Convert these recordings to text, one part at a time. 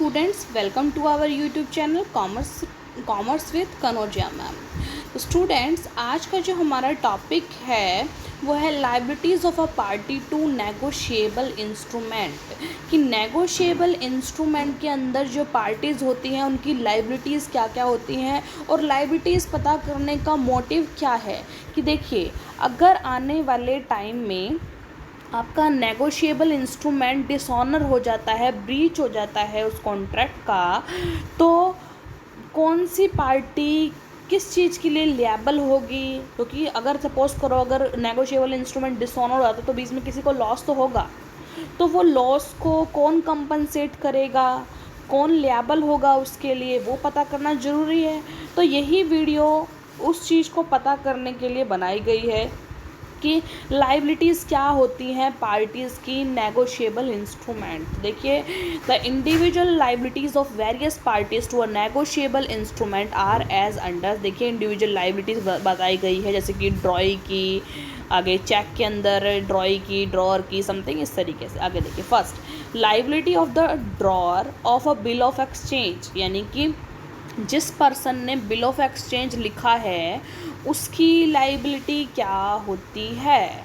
students, welcome to our YouTube channel commerce with Kanaujia ma'am. तो students, आज का जो हमारा टॉपिक है वो है liabilities of a party to negotiable instrument. कि नेगोशिएबल इंस्ट्रूमेंट के अंदर जो पार्टीज़ होती हैं उनकी लाइबिलिटीज़ क्या क्या होती हैं और लाइबिलिटीज़ पता करने का मोटिव क्या है। कि देखिए, अगर आने वाले टाइम में आपका नेगोशिएबल इंस्ट्रूमेंट डिसऑनर हो जाता है, ब्रीच हो जाता है उस कॉन्ट्रैक्ट का, तो कौन सी पार्टी किस चीज़ के लिए लिएबल होगी। क्योंकि अगर सपोज़ करो अगर नेगोशिएबल इंस्ट्रूमेंट डिसऑनर हो जाता है तो बीच में किसी को लॉस तो होगा, तो वो लॉस को कौन कंपनसेट करेगा, कौन लिएबल होगा उसके लिए, वो पता करना ज़रूरी है। तो यही वीडियो उस चीज़ को पता करने के लिए बनाई गई है कि लाइबिलिटीज़ क्या होती हैं पार्टीज़ की नेगोशिएबल इंस्ट्रूमेंट। देखिए, the individual liabilities of various parties to a negotiable instrument are as under. देखिए, इंडिविजुअल लाइबिलिटीज़ बताई गई है, जैसे कि ड्रॉई की, आगे चेक के अंदर ड्रॉई की, ड्रॉअर की, समथिंग इस तरीके से। आगे देखिए, first liability of the drawer of a bill of exchange, यानी कि जिस पर्सन ने बिल ऑफ एक्सचेंज लिखा है उसकी लाइबिलिटी क्या होती है।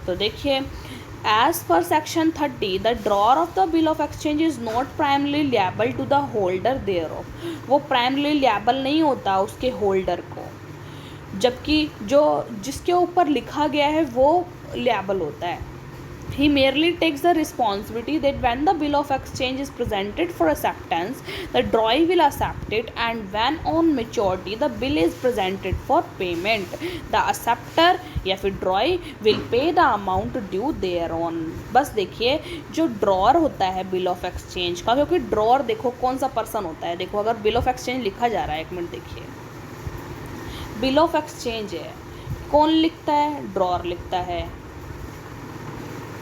तो देखिए, as per section 30 the drawer of the bill of exchange is not primarily liable to the holder thereof. वो प्राइमली लिएबल नहीं होता उसके होल्डर को, जबकि जो जिसके ऊपर लिखा गया है वो लिएबल होता है। He merely takes the responsibility that when the bill of exchange is presented for acceptance, the drawee will accept it, and when on maturity the bill is presented for payment, the acceptor या फिर drawee will pay the amount due thereon। बस देखिए, जो drawer होता है bill of exchange का, क्योंकि drawer देखो कौन सा पर्सन होता है। देखो, अगर बिल ऑफ एक्सचेंज लिखा जा रहा है, एक मिनट देखिए, बिल ऑफ एक्सचेंज है, कौन लिखता है? ड्रॉअर लिखता है।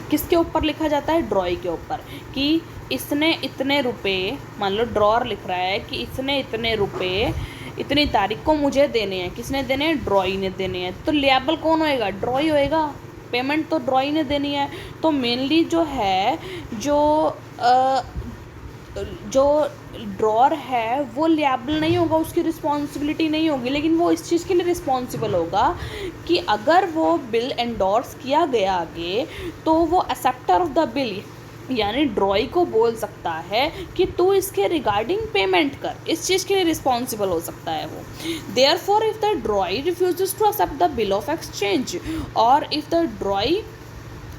किसके ऊपर लिखा जाता है? ड्रॉई के ऊपर। कि इसने इतने रुपए, मान लो ड्रॉअर लिख रहा है कि इसने इतने रुपए इतनी तारीख को मुझे देने हैं। किसने देने हैं? ड्रॉई ने देने हैं। तो लिएबल कौन होएगा? ड्रॉई होएगा। पेमेंट तो ड्रॉई ने देनी है। तो मेनली जो है, जो ड्रॉअर है वो लिएबल नहीं होगा, उसकी रिस्पॉन्सिबिलिटी नहीं होगी। लेकिन वो इस चीज़ के लिए रिस्पॉन्सिबल होगा कि अगर वो बिल एंडोर्स किया गया आगे, तो वो एक्सेप्टर ऑफ द बिल यानी ड्रॉई को बोल सकता है कि तू इसके रिगार्डिंग पेमेंट कर। इस चीज़ के लिए रिस्पॉन्सिबल हो सकता है वो। Therefore if the drawee refuses to accept the bill of exchange, और if the drawee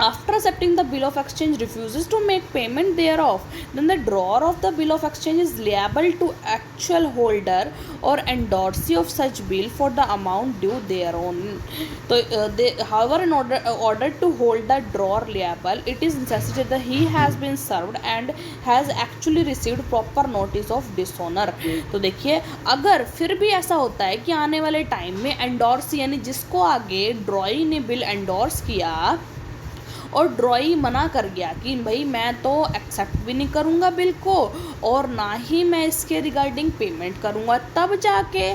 after accepting the bill of exchange refuses to make payment thereof, then the drawer of the bill of exchange is liable to actual holder or endorsee of such bill for the amount due thereon। So however, in order to hold the drawer liable, it is necessary that he has been served and has actually received proper notice of dishonor। तो देखिए, अगर फिर भी ऐसा होता है कि आने वाले टाइम में एंडोर्सी यानी जिसको आगे ड्रॉई ने बिल एंडोर्स किया और ड्रॉई मना कर गया कि भाई मैं तो एक्सेप्ट भी नहीं करूँगा बिल को और ना ही मैं इसके रिगार्डिंग पेमेंट करूँगा, तब जाके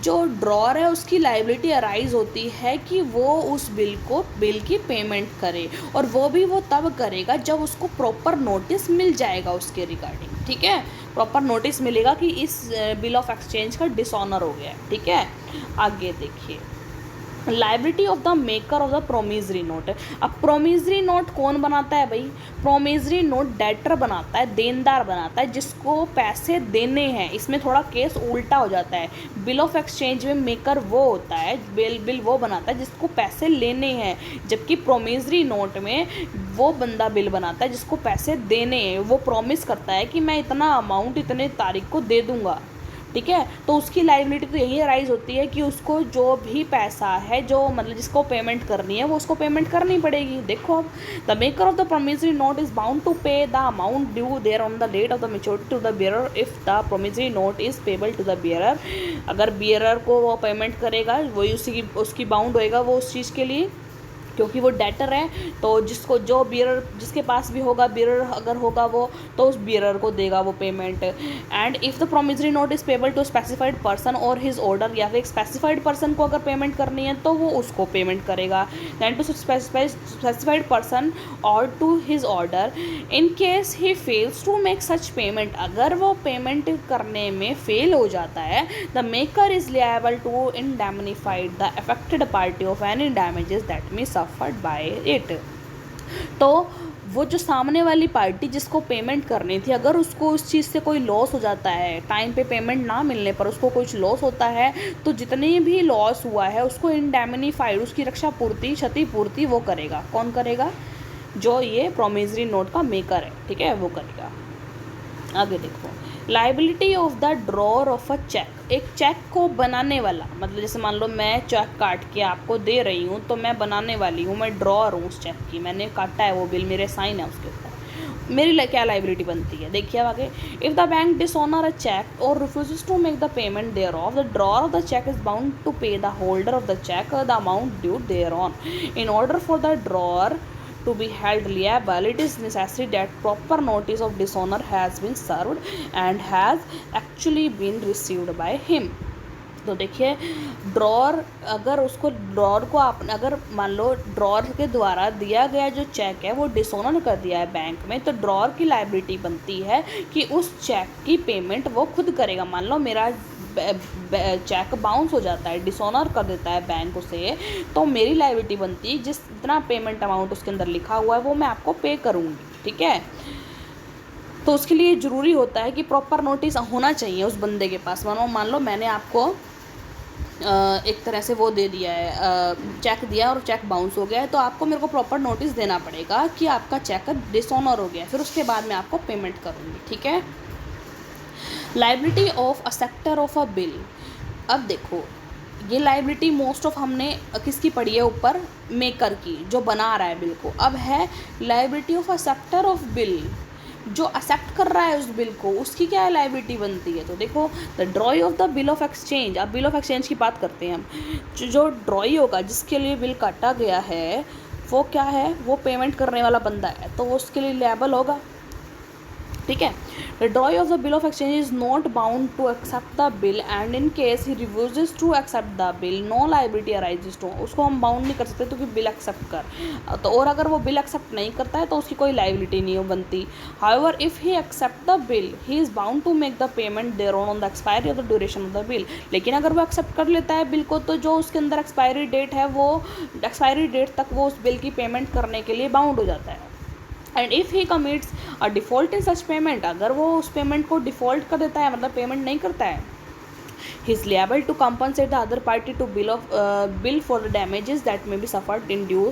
जो ड्रॉअर है उसकी लाइबिलिटी अराइज होती है कि वो उस बिल की पेमेंट करे। और वो भी वो तब करेगा जब उसको प्रॉपर नोटिस मिल जाएगा उसके रिगार्डिंग। ठीक है, प्रॉपर नोटिस मिलेगा कि इस बिल ऑफ एक्सचेंज का डिसऑनर हो गया। ठीक है, आगे देखिए, liability of the maker of the promissory note. अब प्रोमिसरी नोट कौन बनाता है भाई? प्रोमिसरी नोट डेटर बनाता है, देनदार बनाता है, जिसको पैसे देने हैं। इसमें थोड़ा केस उल्टा हो जाता है। बिल ऑफ एक्सचेंज में मेकर वो होता है, बिल वो बनाता है जिसको पैसे लेने हैं, जबकि प्रोमिसरी नोट में वो बंदा बिल बनाता है जिसको पैसे देने हैं। वो प्रॉमिस करता है कि मैं इतना अमाउंट इतने तारीख को दे दूँगा। ठीक है, तो उसकी लाइबिलिटी तो यही अराइज होती है कि उसको जो भी पैसा है, जो मतलब जिसको पेमेंट करनी है, वो उसको पेमेंट करनी पड़ेगी। देखो, अब the maker of the promissory note is bound to pay the amount due there on the date of the maturity to the bearer if the promissory note is payable to the bearer. अगर bearer को वो payment करेगा, वही उसकी bound होएगा वो उस चीज़ के लिए। क्योंकि वो डेटर है, तो जिसको जो बियरर जिसके पास भी होगा, बियरर अगर होगा वो, तो उस बियरर को देगा वो payment. And if the promissory note is payable to specified person और हिज ऑर्डर, या फिर एक स्पेसिफाइड पर्सन को अगर पेमेंट करनी है तो वो उसको पेमेंट करेगा, then to specified person or to his order. In case he fails to make such payment, अगर वो पेमेंट करने में फेल हो जाता है, the maker is liable to indemnified the affected party of any damages that may suffered by it. तो वो जो सामने वाली पार्टी जिसको पेमेंट करनी थी, अगर उसको उस चीज़ से कोई लॉस हो जाता है, टाइम पे पेमेंट ना मिलने पर उसको कुछ लॉस होता है, तो जितनी भी लॉस हुआ है उसको इंडेमनीफाइड, उसकी रक्षा पूर्ति, क्षतिपूर्ति वो करेगा। कौन करेगा? जो ये प्रोमिसरी नोट का मेकर है, ठीक है, वो करेगा। आगे देखो, liability of the drawer of a cheque. एक चेक को बनाने वाला, मतलब जैसे मान लो मैं चेक काट के आपको दे रही हूँ, तो मैं बनाने वाली हूँ, मैं ड्रॉअर हूँ उस चेक की, मैंने काटा है वो बिल, मेरे साइन है उसके ऊपर, मेरी क्या लाइबिलिटी बनती है? देखिए अब आगे, if the bank dishonour a cheque or refuses to make the payment thereof, the drawer of the cheque is bound to pay the holder of the cheque the amount due thereon. In order for the drawer to be held liable, it is necessary that proper notice of dishonor has been served and has actually been received by him। तो देखिए, drawer अगर उसको, drawer को आप अगर मान लो drawer के द्वारा दिया गया जो चेक है वो डिसऑनर कर दिया है बैंक में, तो ड्रॉअर की लाइबिलिटी बनती है कि उस चेक की पेमेंट वो खुद करेगा। मान लो मेरा चेक बाउंस हो जाता है, डिसऑनर कर देता है बैंक उसे, तो मेरी लाइबिलिटी बनती है जिस इतना पेमेंट अमाउंट उसके अंदर लिखा हुआ है वो मैं आपको पे करूँगी, ठीक है। तो उसके लिए ज़रूरी होता है कि प्रॉपर नोटिस होना चाहिए उस बंदे के पास। मान लो मैंने आपको एक तरह से वो दे दिया है, चेक दिया और चेक बाउंस हो गया है, तो आपको मेरे को प्रॉपर नोटिस देना पड़ेगा कि आपका चेक डिसऑनर हो गया, फिर उसके बाद मैं आपको पेमेंट करूँगी, ठीक है। Liability of a sector of a bill. अब देखो, ये लाइबिलिटी मोस्ट ऑफ हमने किसकी पढ़ी है? ऊपर मेकर की, जो बना रहा है बिल को। अब है liability of a sector of bill, जो एक्सेप्ट कर रहा है उस बिल को, उसकी क्या लाइबिलिटी बनती है? तो देखो, the drawee of the bill of exchange. अब बिल ऑफ एक्सचेंज की बात करते हैं हम। जो ड्रॉई होगा, जिसके लिए बिल काटा गया है, वो क्या है? वो पेमेंट करने वाला बंदा है, तो वो उसके लिए लायबल होगा, ठीक है। The drawee of the bill of exchange is not bound to accept the bill and in case he refuses to accept the bill no liability arises to. उसको हम बाउंड नहीं कर सकते क्योंकि बिल एक्सेप्ट कर, तो और अगर वो बिल एक्सेप्ट नहीं करता है तो उसकी कोई लाइबिलिटी नहीं बनती। However if he accept the bill he is bound to make the payment there on the expiry of the duration of the bill. लेकिन अगर वो एक्सेप्ट कर लेता है बिल को, तो जो उसके अंदर एक्सपायरी डेट है, वो एक्सपायरी डेट तक वो उस बिल की पेमेंट करने के लिए बाउंड हो जाता है। And if he commits a default in such payment, अगर वो उस पेमेंट को डिफ़ॉल्ट कर देता है, मतलब पेमेंट नहीं करता है, he is liable to compensate the other party to bill for the damages that may be suffered in due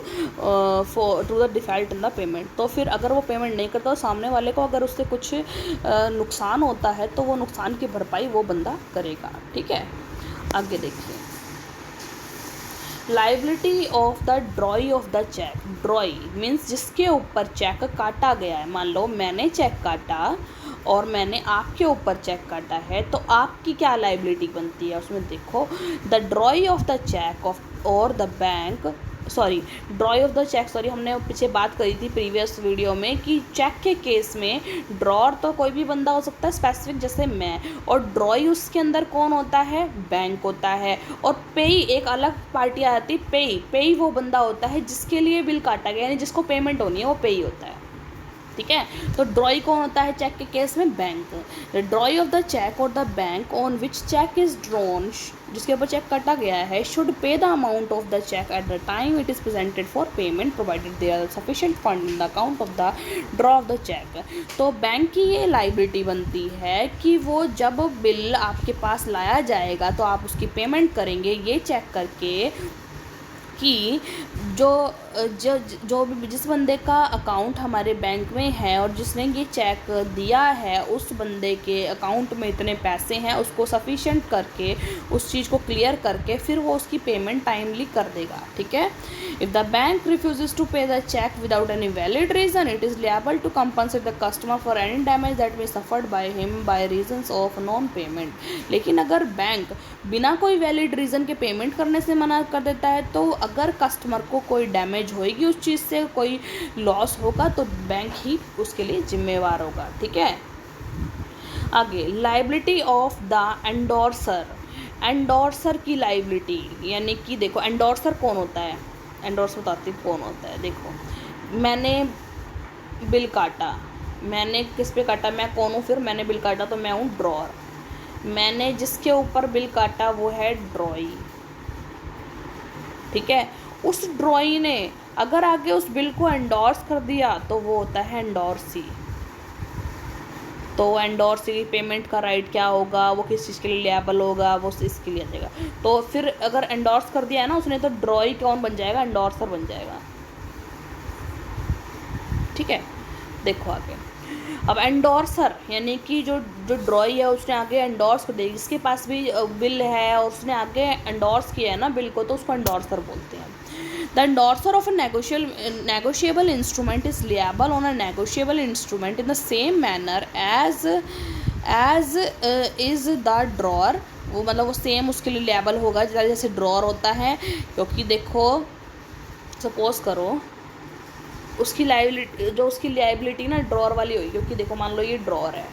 for to the default in the payment. तो फिर अगर वो पेमेंट नहीं करता, तो सामने वाले को अगर उससे कुछ नुकसान होता है, तो वो नुकसान की भरपाई वो बंदा करेगा, ठीक है। आगे देखिए, liability of the drawee of the cheque. Drawee means जिसके ऊपर चेक काटा गया है। मान लो मैंने चेक काटा और मैंने आपके ऊपर चेक काटा है, तो आपकी क्या लाइबिलिटी बनती है उसमें? देखो, the drawee of the cheque of और the bank, drawee of the cheque, हमने पीछे बात करी थी प्रीवियस वीडियो में कि चेक के केस में ड्रॉर तो कोई भी बंदा हो सकता है स्पेसिफिक, जैसे मैं, और ड्रॉई उसके अंदर कौन होता है? बैंक होता है। और पेई एक अलग पार्टी आ जाती है, पेई वो बंदा होता है जिसके लिए बिल काटा गया, यानी जिसको पेमेंट होनी है वो पेई होता है, ठीक है। तो ड्रॉई कौन होता है चेक के केस में? Bank. The drawee of the cheque और the bank on which cheque is drawn, जिसके ऊपर चेक काटा गया है, should pay the amount of the cheque at the time it is presented for payment provided there are sufficient fund in the account of the drawer of the cheque. तो bank की ये liability बनती है कि वो जब bill आपके पास लाया जाएगा तो आप उसकी पेमेंट करेंगे, ये चेक करके कि जो भी जिस बंदे का अकाउंट हमारे बैंक में है और जिसने ये चेक दिया है, उस बंदे के अकाउंट में इतने पैसे हैं, उसको सफिशिएंट करके उस चीज़ को क्लियर करके फिर वो उसकी पेमेंट टाइमली कर देगा, ठीक है। If the bank refuses to pay the cheque without any valid reason, it is liable to compensate the customer for any damage that may suffered by him by reasons of non payment. लेकिन अगर bank बिना कोई valid reason के payment करने से मना कर देता है, तो अगर कस्टमर को कोई डैमेज डैमेज होएगी उस चीज़ से, कोई लॉस होगा तो बैंक ही उसके लिए जिम्मेवार होगा। ठीक है, आगे liability of the endorser. Endorser की लाइबिलिटी यानी कि देखो एंडोर्सर कौन होता है, एंडोर्सर बताती हूँ कौन होता है। देखो मैंने बिल काटा, मैंने किस पे काटा, मैं कौन हूँ, फिर मैंने बिल काटा तो मैं हूँ ड्रॉअर। मैंने जिसके ऊपर बिल काटा वो है ड्रॉई। ठीक है, उस ड्रॉई ने अगर आगे उस बिल को एंडोर्स कर दिया तो वो होता है एंडोर्सी। तो एंडोर्सी की पेमेंट का राइट क्या होगा, वो किस चीज़ के लिए लिएबल होगा, वो इसके लिए देगा। तो फिर अगर एंडोर्स कर दिया है ना उसने, तो ड्रॉई कौन बन जाएगा, एंडोर्सर बन जाएगा। ठीक है, देखो आगे। अब एंडोर्सर यानी कि जो जो ड्रॉई है उसने आगे एंडोर्स कर देगी, जिसके पास भी बिल है और उसने आगे एंडोर्स किया है ना बिल को, तो उसको एंडोर्सर बोलते हैं। The endorser of a negotiable instrument is liable on a negotiable instrument in the same manner as is the drawer। वो मतलब वो सेम उसके लिए liable होगा जैसे ड्रॉअर होता है। क्योंकि देखो सपोज करो उसकी लाइबिलिटी, जो उसकी लाइबिलिटी ना ड्रॉअर वाली होगी, क्योंकि देखो मान लो ये ड्रॉअर है,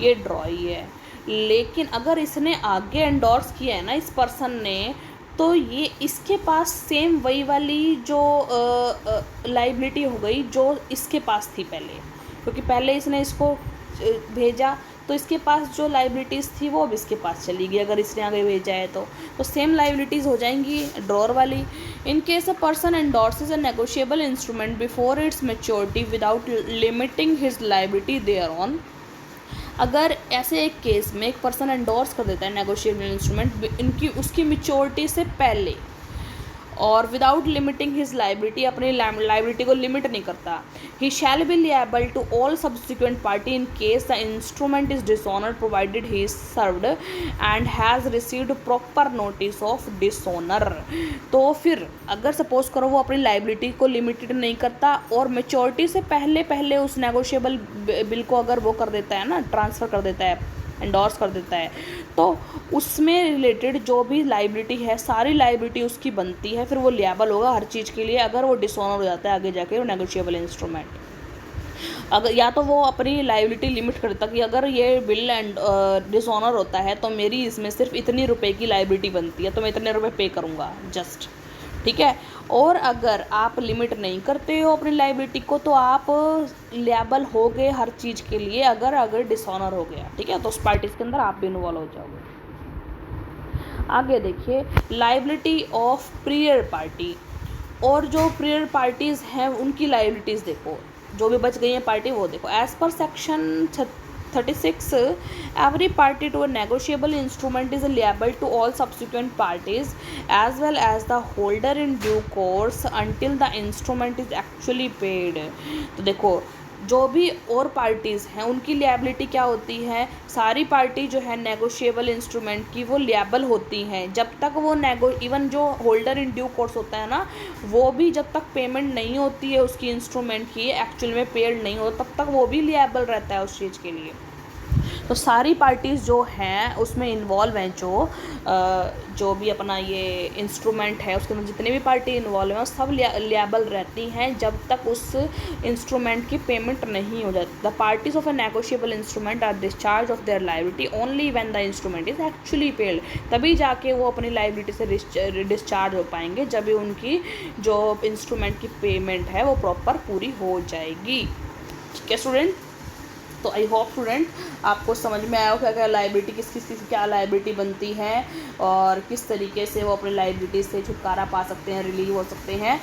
ये ड्रॉई है, लेकिन अगर इसने आगे एंडोर्स किया है ना इस पर्सन ने, तो ये इसके पास सेम वही वाली जो लाइबिलिटी हो गई जो इसके पास थी पहले, क्योंकि पहले इसने इसको भेजा तो इसके पास जो लाइबिलिटीज़ थी वो अब इसके पास चली गई, अगर इसने आगे भेजा है तो सेम लाइबिलिटीज़ हो जाएंगी ड्रॉअर वाली। In case a person endorses a negotiable instrument before its maturity without limiting his liability thereon. अगर ऐसे एक केस में एक पर्सन एंडोर्स कर देता है नेगोशिएबल इंस्ट्रूमेंट इनकी उसकी मेच्योरिटी से पहले और विदाउट लिमिटिंग हिज लाइबिलिटी, अपनी लाइबिलिटी को लिमिट नहीं करता, he shall be liable to all subsequent party in case the instrument is dishonoured provided he is served and has received proper notice of dishonour. तो फिर अगर suppose करो वो अपनी लाइबिलिटी को लिमिटेड नहीं करता और मेच्योरिटी से पहले पहले उस नेगोशिएबल बिल को अगर वो कर देता है ना, ट्रांसफ़र कर देता है, एंडोर्स कर देता है, तो उसमें रिलेटेड जो भी लाइबिलिटी है सारी लाइबिलिटी उसकी बनती है, फिर वो लिएबल होगा हर चीज़ के लिए अगर वो डिसऑनर हो जाता है आगे जाके वो नेगोशिएबल इंस्ट्रूमेंट। अगर या तो वो अपनी लाइबिलिटी लिमिट कर देता कि अगर ये बिल एंड डिसऑनर होता है तो मेरी इसमें सिर्फ इतनी रुपए की लाइबिलिटी बनती है, तो मैं इतने रुपए पे करूँगा जस्ट। ठीक है, और अगर आप लिमिट नहीं करते हो अपनी लाइबिलिटी को तो आप लिएबल हो गए हर चीज़ के लिए अगर डिसऑनर हो गया। ठीक है, तो उस पार्टीज के अंदर आप भी इन्वॉल्व हो जाओगे। आगे देखिए लाइबिलिटी ऑफ प्रियर पार्टी, और जो प्रियर पार्टीज़ हैं उनकी लाइबिलिटीज़ देखो, जो भी बच गई हैं पार्टी वो देखो। As per section 36 every party to a negotiable instrument is liable to all subsequent parties as well as the holder in due course until the instrument is actually paid। तो देखो जो भी और पार्टीज़ हैं उनकी liability क्या होती है, सारी पार्टी जो है नेगोशिएबल इंस्ट्रूमेंट की वो लिएबल होती हैं जब तक वो इवन जो होल्डर इन ड्यू कोर्स होता है ना, वो भी जब तक पेमेंट नहीं होती है उसकी इंस्ट्रूमेंट की एक्चुअल में पेड नहीं हो तब तक वो भी लिएबल रहता है उस चीज़ के लिए। तो सारी पार्टीज़ जो हैं उसमें इन्वॉल्व हैं, जो भी अपना ये इंस्ट्रूमेंट है उसके अंदर जितने भी पार्टी इन्वॉल्व हैं सब लिएबल रहती हैं जब तक उस इंस्ट्रूमेंट की पेमेंट नहीं हो जाती। The parties of a negotiable instrument are discharge of their liability only when the instrument is actually paid. तभी जाके वो अपनी लाइबिलिटी से डिस्चार्ज हो पाएंगे जब भी उनकी जो इंस्ट्रूमेंट की पेमेंट है वो प्रॉपर पूरी हो जाएगी। ठीक है स्टूडेंट, तो आई होप स्टूडेंट आपको समझ में आया हो क्या क्या लाइबिलिटी किस किस की क्या लाइबिलिटी बनती है और किस तरीके से वो अपनी लाइबिलिटी से छुटकारा पा सकते हैं, रिलीव हो सकते हैं।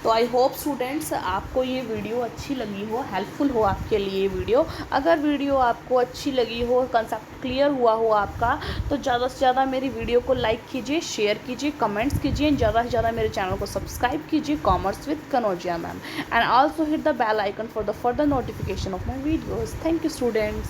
तो आई होप स्टूडेंट्स आपको ये वीडियो अच्छी लगी हो, हेल्पफुल हो आपके लिए ये वीडियो। अगर वीडियो आपको अच्छी लगी हो, कंसेप्ट क्लियर हुआ हो आपका, तो ज़्यादा से ज़्यादा मेरी वीडियो को लाइक कीजिए, शेयर कीजिए, कमेंट्स कीजिए, ज़्यादा से ज़्यादा मेरे चैनल को सब्सक्राइब कीजिए commerce with Kanaujia ma'am, and also hit the bell icon for the further notification of my videos. Thank you students।